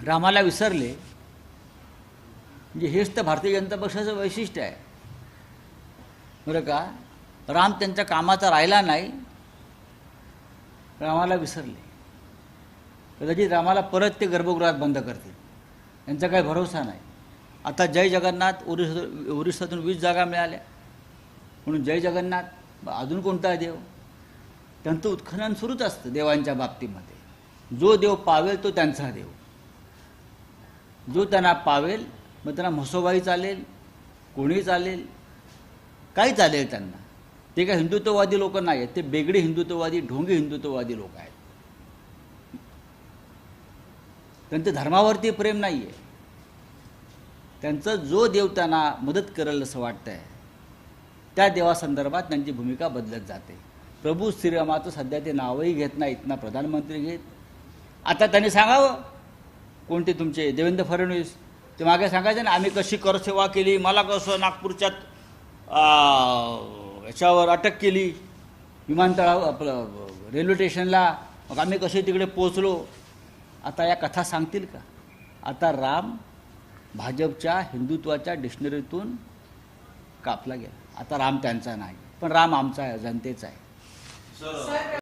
रामाला विसरले म्हणजे हेच तर भारतीय जनता पक्षाचं वैशिष्ट्य आहे बरं का. राम त्यांच्या कामाचा राहिला नाही, रामाला विसरले. कदाचित रामाला परत ते गर्भगृहात बंद करतील, यांचा काही भरोसा नाही. आता जय जगन्नाथ ओरिसातून 20 जागा मिळाल्या म्हणून जय जगन्नाथ. अजून कोणता देव? त्यांचं उत्खनन सुरूच असतं देवांच्या बाबतीमध्ये. जो देव पावेल तो त्यांचा देव. जो त्यांना पावेल, मग त्यांना म्हसोबाई चालेल, कोणी चालेल, काही चालेल त्यांना. ते काय हिंदुत्ववादी लोक नाही आहेत, ते बेगडे हिंदुत्ववादी, ढोंगी हिंदुत्ववादी लोक आहेत. त्यांचं धर्मावरती प्रेम नाही आहे. त्यांचं जो देव त्यांना मदत करेल असं वाटतं आहे त्या देवासंदर्भात त्यांची भूमिका बदलत जाते. प्रभू श्रीरामाचं सध्या ते नावही घेत नाहीत, ना प्रधानमंत्री घेत. आता त्यांनी सांगावं, कोणते तुमचे देवेंद्र फडणवीस, ते मागे सांगायचे ना, आम्ही कशी करसेवा केली, मला कसं नागपूरच्यात याच्यावर अटक केली, विमानतळावर आपलं रेल्वे स्टेशनला, मग आम्ही कसे तिकडे पोचलो. आता या कथा सांगतील का? आता राम भाजपच्या हिंदुत्वाच्या डिक्शनरीतून कापला गेला. आता राम त्यांचा नाही, पण राम आमचा आहे, जनतेचा आहे.